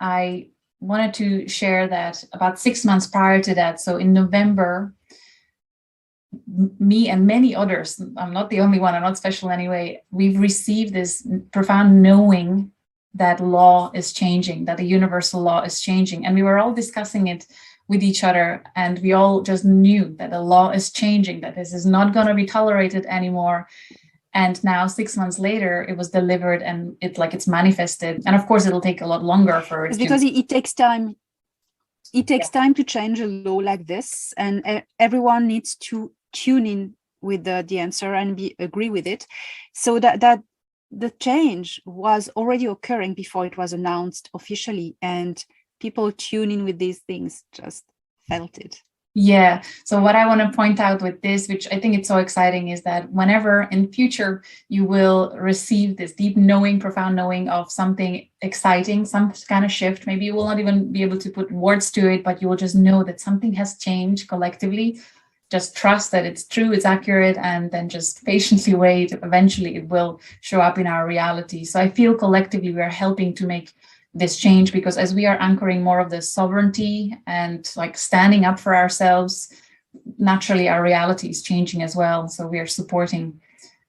I wanted to share that about 6 months prior to that, so in November, me and many others, I'm not the only one, I'm not special anyway, we've received this profound knowing that law is changing, that the universal law is changing. And we were all discussing it with each other, and we all just knew that the law is changing, that this is not going to be tolerated anymore. And now 6 months later, it was delivered, and it's manifested. And of course, it'll take a lot longer for it. It's because it takes time. It takes time to change a law like this, and everyone needs to tune in with the answer and agree with it, so that the change was already occurring before it was announced officially, and people tune in with these things just felt it. Yeah. So what I want to point out with this, which I think it's so exciting, is that whenever in future you will receive this deep knowing, profound knowing of something exciting, some kind of shift, maybe you will not even be able to put words to it, but you will just know that something has changed collectively. Just trust that it's true, it's accurate, and then just patiently wait. Eventually it will show up in our reality. So I feel collectively we are helping to make this change, because as we are anchoring more of the sovereignty and standing up for ourselves, naturally our reality is changing as well. So we are supporting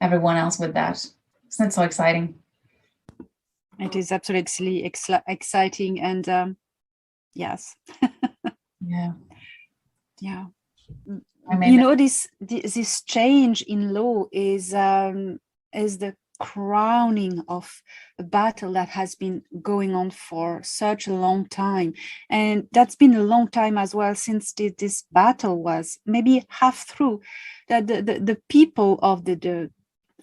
everyone else with that. Isn't that so exciting? It is absolutely exciting, and yes. Yeah. This change in law is the crowning of a battle that has been going on for such a long time, and that's been a long time as well since this battle was maybe half through, that the people of the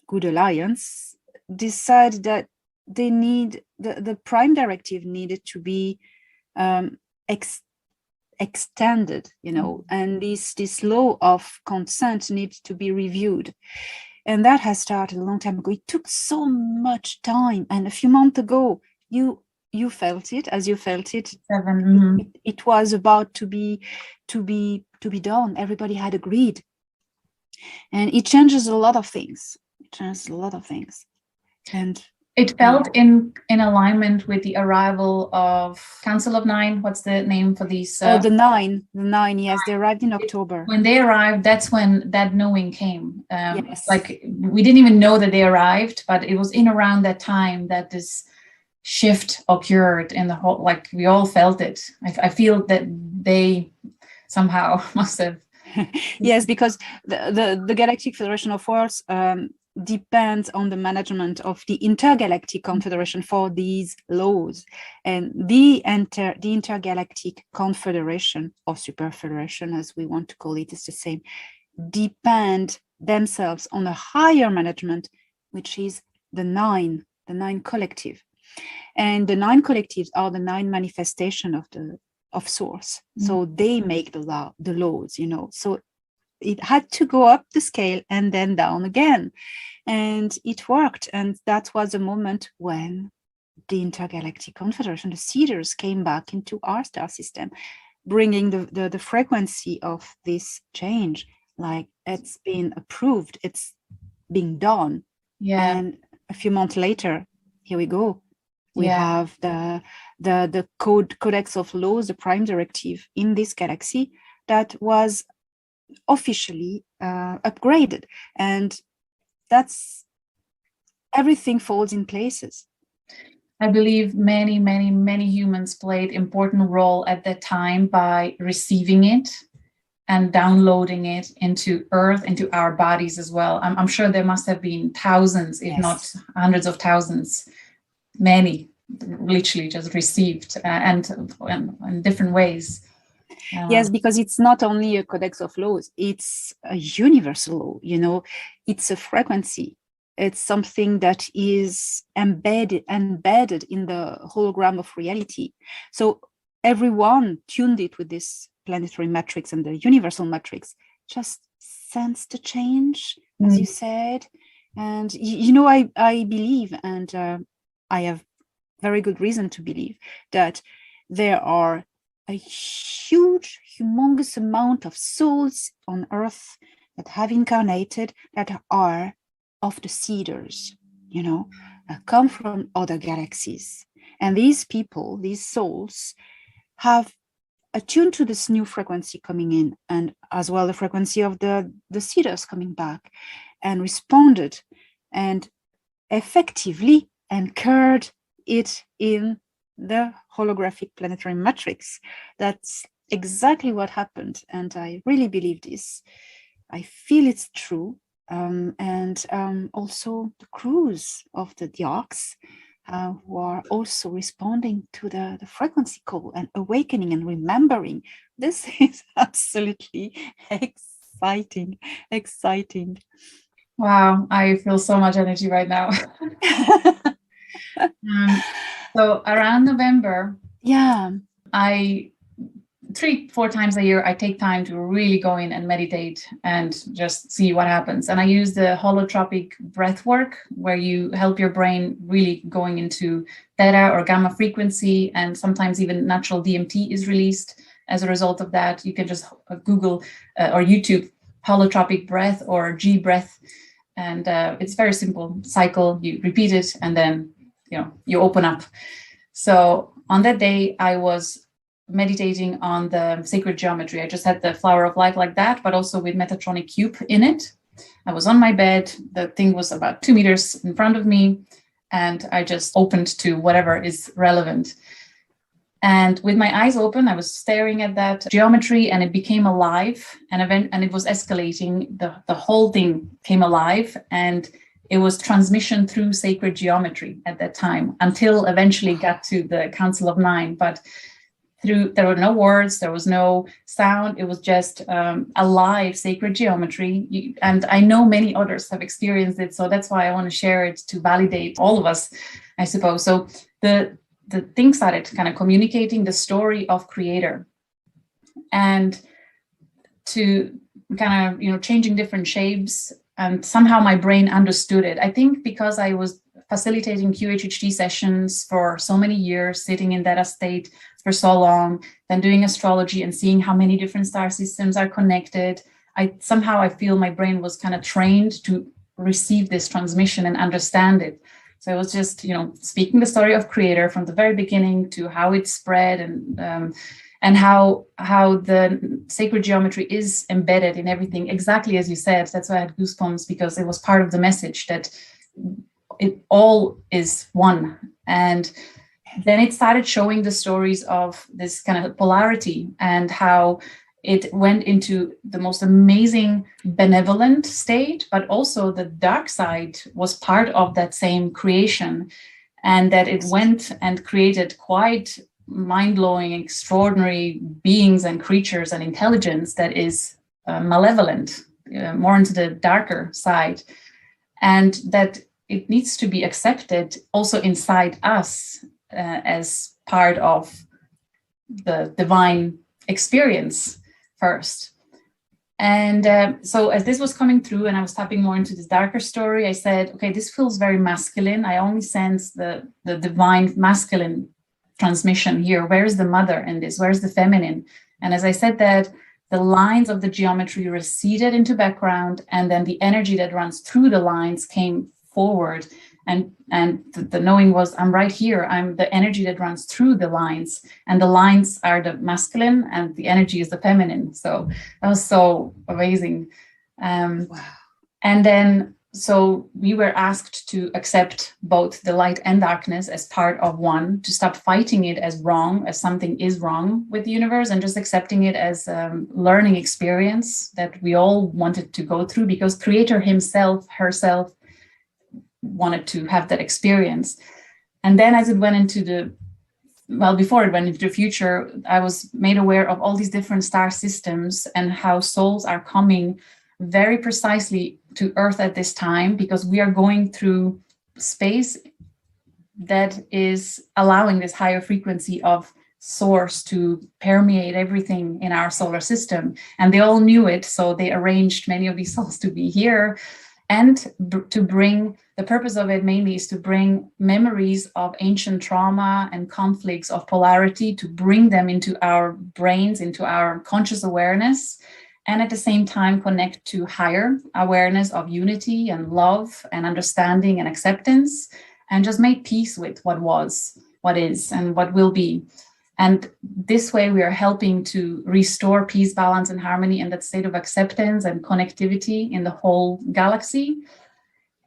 Good Alliance decided that they need the Prime Directive needed to be extended, and this law of consent needs to be reviewed. And that has started a long time ago. It took so much time. And a few months ago, you felt it as you felt it. It was about to be done. Everybody had agreed. And it changes a lot of things. And it felt in alignment with the arrival of Council of Nine. What's the name for these? The nine. Yes, they arrived in October. When they arrived, that's when that knowing came. Yes. We didn't even know that they arrived, but it was in around that time that this shift occurred in the whole. We all felt it. I feel that they somehow must have. Yes, because the Galactic Federation of Worlds depends on the management of the Intergalactic Confederation for these laws, and the Intergalactic Confederation, or Super Federation as we want to call it, is the same, depend themselves on a higher management, which is the nine collective. And the 9 collectives are the 9 manifestation of Source. So they make the laws, So it had to go up the scale and then down again. And it worked. And that was a moment when the Intergalactic Confederation, the Cedars, came back into our star system, bringing the frequency of this change. It's been approved, it's being done. Yeah. And a few months later, here we go. We have the Codex of Laws, the Prime Directive in this galaxy that was officially upgraded, and that's everything falls in places. I believe many humans played important role at that time by receiving it and downloading it into Earth, into our bodies as well. I'm sure there must have been thousands, if not hundreds of thousands, many literally just received and in different ways. Yes, because it's not only a Codex of Laws, it's a universal law, it's a frequency. It's something that is embedded in the hologram of reality. So everyone tuned it with this planetary matrix and the universal matrix, just sense the change, as you said. And, I believe, and I have very good reason to believe, that there are a humongous amount of souls on Earth that have incarnated that are of the Cedars, come from other galaxies. And these people, these souls, have attuned to this new frequency coming in, and as well the frequency of the seeders coming back, and responded and effectively anchored it in the holographic planetary matrix. That's exactly what happened. And I really believe this. I feel it's true. And also the crews of the arcs who are also responding to the frequency call and awakening and remembering. This is absolutely exciting. Wow, I feel so much energy right now. So around November, I 3-4 times a year, I take time to really go in and meditate and just see what happens. And I use the holotropic breath work, where you help your brain really going into theta or gamma frequency, and sometimes even natural DMT is released as a result of that. You can just Google or YouTube holotropic breath or G breath, and it's very simple cycle. You repeat it, and then you open up. So on that day, I was meditating on the sacred geometry. I just had the flower of life like that, but also with Metatron Cube in it. I was on my bed. The thing was about 2 meters in front of me, and I just opened to whatever is relevant. And with my eyes open, I was staring at that geometry, and it became alive. And it was escalating. The whole thing came alive, and it was transmission through sacred geometry at that time, until eventually got to the Council of Nine. But there were no words, there was no sound. It was just alive sacred geometry. And I know many others have experienced it. So that's why I want to share it, to validate all of us, I suppose. So the thing started kind of communicating the story of Creator, and to kind of, changing different shapes. And somehow my brain understood it. I think because I was facilitating QHHT sessions for so many years, sitting in that state for so long, then doing astrology and seeing how many different star systems are connected. I feel my brain was kind of trained to receive this transmission and understand it. So it was just, speaking the story of Creator from the very beginning to how it spread, and how the sacred geometry is embedded in everything, exactly as you said. That's why I had goosebumps, because it was part of the message that it all is one. And then it started showing the stories of this kind of polarity, and how it went into the most amazing benevolent state, but also the dark side was part of that same creation, and that it went and created quite mind-blowing, extraordinary beings and creatures and intelligence that is malevolent, more into the darker side, and that it needs to be accepted also inside us as part of the divine experience first. And so as this was coming through and I was tapping more into this darker story, I said, okay, this feels very masculine. I only sense the divine masculine transmission here. Where's the mother in this? Where's the feminine? And as I said that, the lines of the geometry receded into background, and then the energy that runs through the lines came forward. And the knowing was, I'm right here. I'm the energy that runs through the lines, and the lines are the masculine and the energy is the feminine. So that was so amazing. Wow. And then, so we were asked to accept both the light and darkness as part of one, to stop fighting it as wrong, as something is wrong with the universe, and just accepting it as a learning experience that we all wanted to go through, because Creator himself, herself, wanted to have that experience. And then as it went into before it went into the future, I was made aware of all these different star systems and how souls are coming very precisely to Earth at this time, because we are going through space that is allowing this higher frequency of source to permeate everything in our solar system. And they all knew it, so they arranged many of these souls to be here. And to bring, the purpose of it mainly is to bring memories of ancient trauma and conflicts of polarity, to bring them into our brains, into our conscious awareness, and at the same time connect to higher awareness of unity and love and understanding and acceptance, and just make peace with what was. what is and what will be. And this way we are helping to restore peace, balance, and harmony, and that state of acceptance and connectivity in the whole galaxy.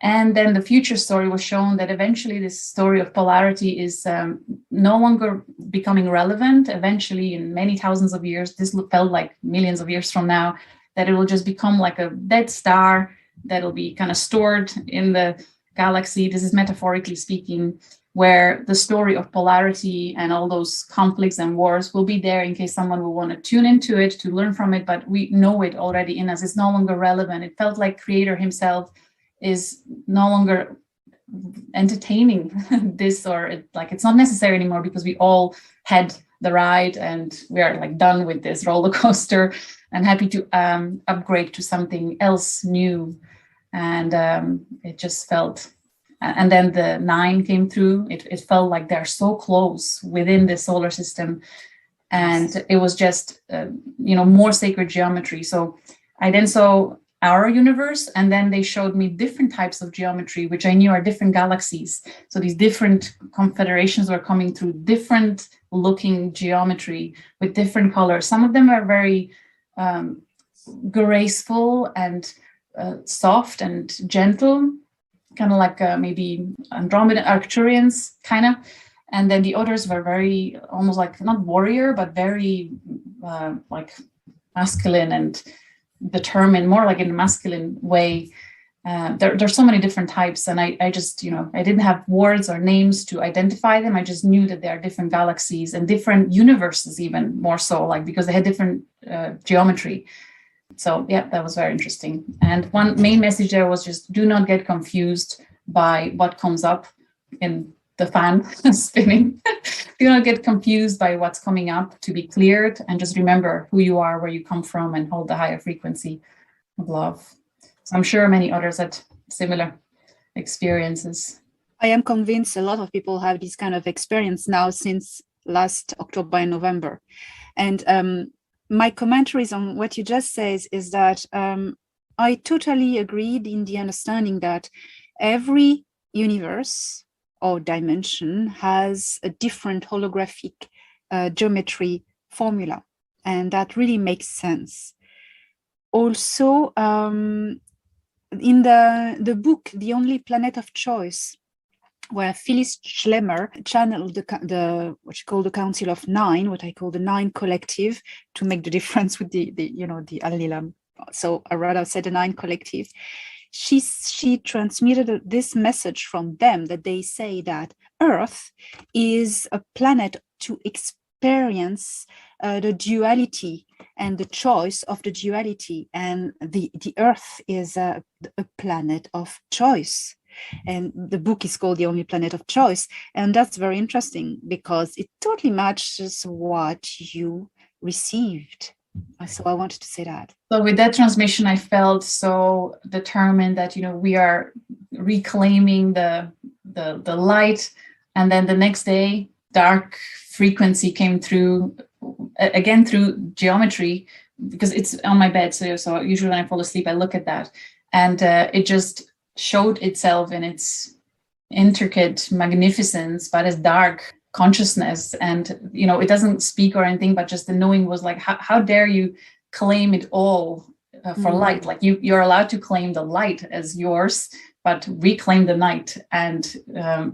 And then the future story was shown that eventually this story of polarity is no longer becoming relevant. Eventually, in many thousands of years, this felt like millions of years from now, that it will just become like a dead star that'll be kind of stored in the galaxy. This is metaphorically speaking, where the story of polarity and all those conflicts and wars will be there in case someone will want to tune into it, to learn from it, but we know it already in us. It's no longer relevant. It felt like Creator himself is no longer entertaining this, or it's not necessary anymore, because we all had the ride and we are like done with this roller coaster and happy to upgrade to something else new. And it just felt, and then the 9 came through. It felt like they're so close within the solar system, and it was just more sacred geometry. So I then saw our universe, and then they showed me different types of geometry, which I knew are different galaxies. So these different confederations were coming through different looking geometry with different colors. Some of them are very graceful and soft and gentle, kind of like maybe Andromeda Arcturians kind of. And then the others were very almost like not warrior, but very like masculine and determined, more like in a masculine way. There's so many different types, and I just, I didn't have words or names to identify them. I just knew that there are different galaxies and different universes, even more so, like because they had different geometry. So yeah, that was very interesting. And one main message there was just do not get confused by what comes up in the fan spinning. Do not get confused by what's coming up, to be cleared, and just remember who you are, where you come from, and hold the higher frequency of love. So I'm sure many others had similar experiences. I am convinced a lot of people have this kind of experience now since last October and November. And my commentaries on what you just said is that I totally agreed in the understanding that every universe or dimension has a different holographic geometry formula, and that really makes sense. Also, in the book The Only Planet of Choice, where Phyllis Schlemmer channeled the what you call the Council of Nine, what I call the Nine Collective, to make the difference with the Alilam. So I rather said the Nine Collective. She transmitted this message from them, that they say that Earth is a planet to experience the duality and the choice of the duality, and the Earth is a planet of choice. And the book is called The Only Planet of Choice, and that's very interesting because it totally matches what you received. So I wanted to say that. So with that transmission, I felt so determined that we are reclaiming the light, and then the next day, dark frequency came through again through geometry, because it's on my bed. So usually when I fall asleep, I look at that, and it just showed itself in its intricate magnificence, but as dark consciousness. And it doesn't speak or anything, but just the knowing was like, how dare you claim it all for light? Like you're allowed to claim the light as yours, but reclaim the night. And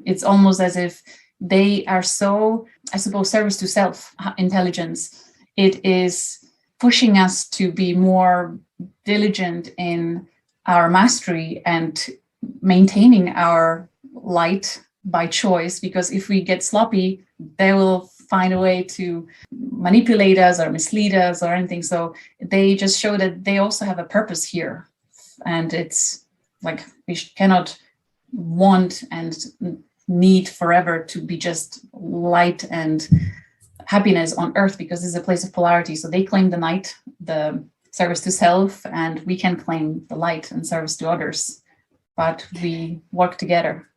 it's almost as if they are so, I suppose, service to self intelligence. It is pushing us to be more diligent in our mastery and maintaining our light by choice, because if we get sloppy, they will find a way to manipulate us or mislead us or anything. So they just show that they also have a purpose here. And it's like we cannot want and need forever to be just light and happiness on Earth, because this is a place of polarity. So they claim the night, the service to self, and we can claim the light and service to others. But we work together.